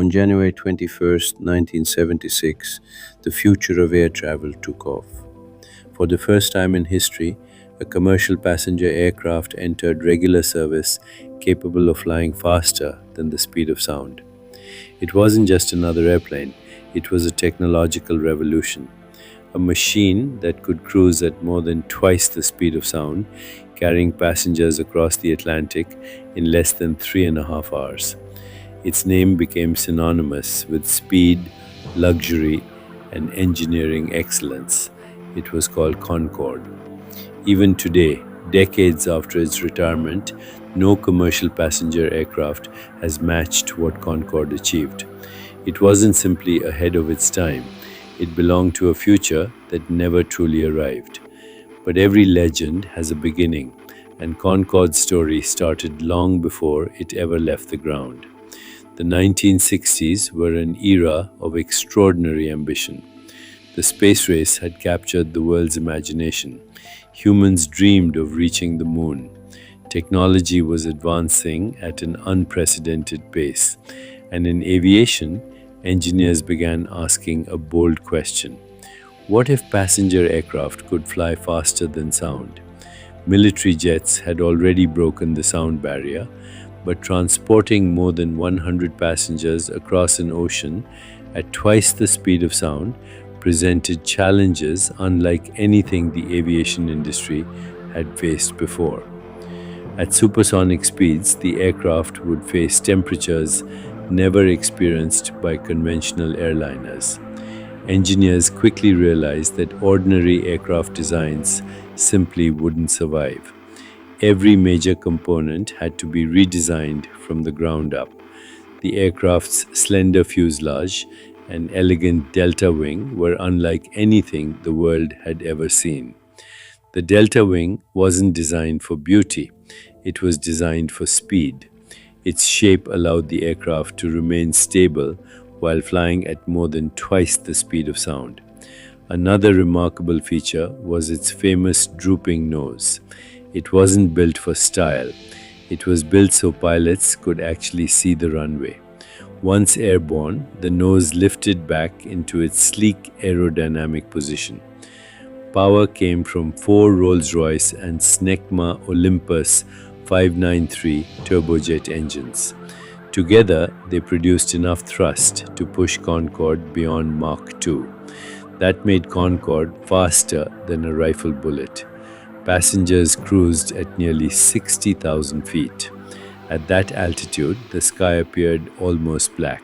On January 21st, 1976, the future of air travel took off. For the first time in history, a commercial passenger aircraft entered regular service capable of flying faster than the speed of sound. It wasn't just another airplane, it was a technological revolution. A machine that could cruise at more than twice the speed of sound, carrying passengers across the Atlantic in less than 3.5 hours. Its name became synonymous with speed, luxury, and engineering excellence. It was called Concorde. Even today, decades after its retirement, no commercial passenger aircraft has matched what Concorde achieved. It wasn't simply ahead of its time, it belonged to a future that never truly arrived. But every legend has a beginning, and Concorde's story started long before it ever left the ground. The 1960s were an era of extraordinary ambition. The space race had captured the world's imagination. Humans dreamed of reaching the moon. Technology was advancing at an unprecedented pace. And in aviation, engineers began asking a bold question. What if passenger aircraft could fly faster than sound? Military jets had already broken the sound barrier, but transporting more than 100 passengers across an ocean at twice the speed of sound presented challenges unlike anything the aviation industry had faced before. At supersonic speeds, the aircraft would face temperatures never experienced by conventional airliners. Engineers quickly realized that ordinary aircraft designs simply wouldn't survive. Every major component had to be redesigned from the ground up. The aircraft's slender fuselage and elegant delta wing were unlike anything the world had ever seen. The delta wing wasn't designed for beauty, it was designed for speed. Its shape allowed the aircraft to remain stable while flying at more than twice the speed of sound. Another remarkable feature was its famous drooping nose. It wasn't built for style. It was built so pilots could actually see the runway. Once airborne, the nose lifted back into its sleek aerodynamic position. Power came from four Rolls-Royce and Snecma Olympus 593 turbojet engines. Together, they produced enough thrust to push Concorde beyond Mach 2. That made Concorde faster than a rifle bullet. Passengers cruised at nearly 60,000 feet. At that altitude, the sky appeared almost black.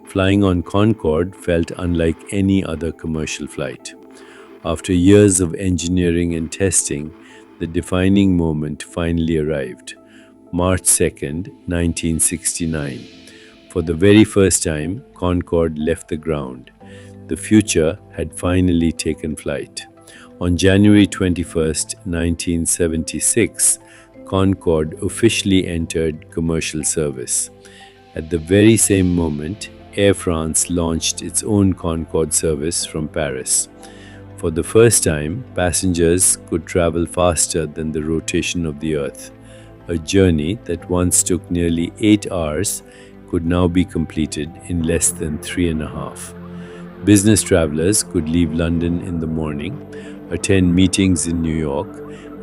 Flying on Concorde felt unlike any other commercial flight. After years of engineering and testing, the defining moment finally arrived. March 2nd, 1969. For the very first time, Concorde left the ground. The future had finally taken flight. On January 21st, 1976, Concorde officially entered commercial service. At the very same moment, Air France launched its own Concorde service from Paris. For the first time, passengers could travel faster than the rotation of the Earth. A journey that once took nearly 8 hours could now be completed in less than 3.5. Business travelers could leave London in the morning, attend meetings in New York,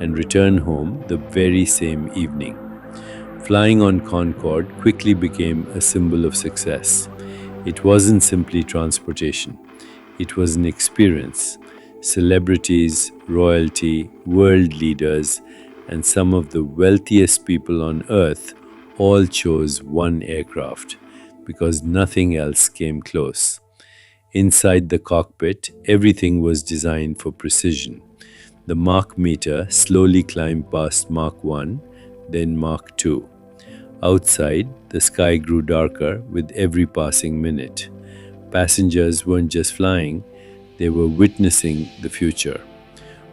and return home the very same evening. Flying on Concorde quickly became a symbol of success. It wasn't simply transportation, it was an experience. Celebrities, royalty, world leaders, and some of the wealthiest people on Earth all chose one aircraft because nothing else came close. Inside the cockpit, everything was designed for precision. The Mach meter slowly climbed past Mach 1, then Mach 2. Outside, the sky grew darker with every passing minute. Passengers weren't just flying, they were witnessing the future.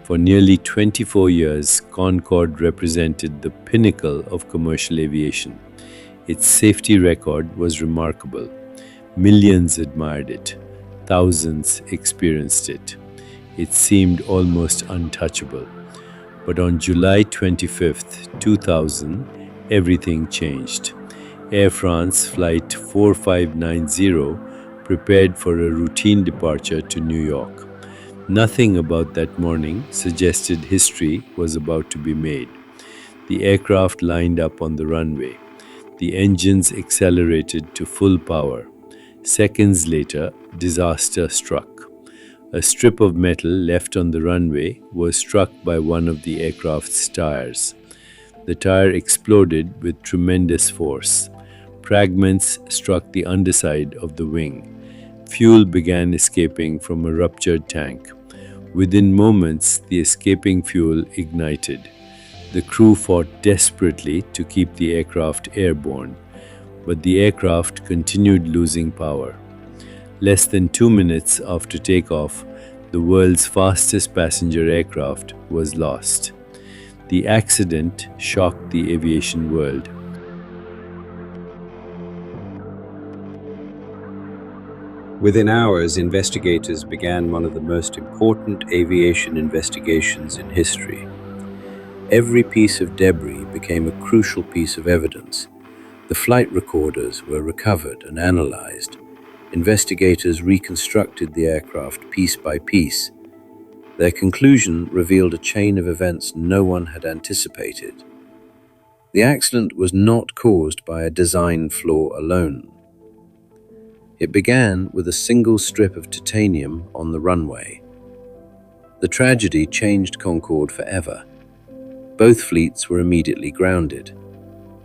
For nearly 24 years, Concorde represented the pinnacle of commercial aviation. Its safety record was remarkable. Millions admired it. Thousands experienced it. It seemed almost untouchable. But on July 25th, 2000, everything changed. Air France Flight 4590 prepared for a routine departure to New York. Nothing about that morning suggested history was about to be made. The aircraft lined up on the runway. The engines accelerated to full power. Seconds later, disaster struck. A strip of metal left on the runway was struck by one of the aircraft's tires. The tire exploded with tremendous force. Fragments struck the underside of the wing. Fuel began escaping from a ruptured tank. Within moments, the escaping fuel ignited. The crew fought desperately to keep the aircraft airborne, but the aircraft continued losing power. Less than 2 minutes after takeoff, the world's fastest passenger aircraft was lost. The accident shocked the aviation world. Within hours, investigators began one of the most important aviation investigations in history. Every piece of debris became a crucial piece of evidence. The flight recorders were recovered and analyzed. Investigators reconstructed the aircraft piece by piece. Their conclusion revealed a chain of events no one had anticipated. The accident was not caused by a design flaw alone. It began with a single strip of titanium on the runway. The tragedy changed Concorde forever. Both fleets were immediately grounded.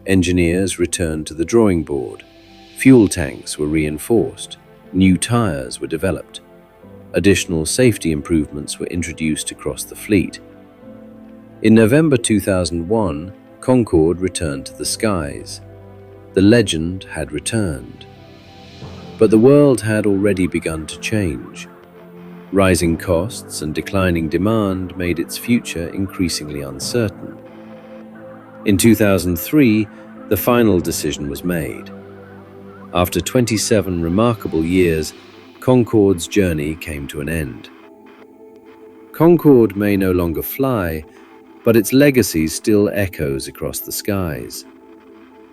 Engineers returned to the drawing board. Fuel tanks were reinforced. New tires were developed. Additional safety improvements were introduced across the fleet. In November 2001, Concorde returned to the skies. The legend had returned. But the world had already begun to change. Rising costs and declining demand made its future increasingly uncertain. In 2003, the final decision was made. After 27 remarkable years, Concorde's journey came to an end. Concorde may no longer fly, but its legacy still echoes across the skies.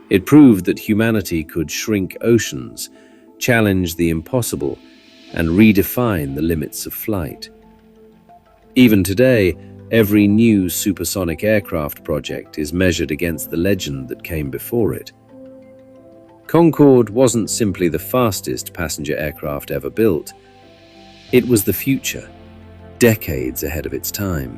It proved that humanity could shrink oceans, challenge the impossible, and redefine the limits of flight. Even today, every new supersonic aircraft project is measured against the legend that came before it. Concorde wasn't simply the fastest passenger aircraft ever built. It was the future, decades ahead of its time.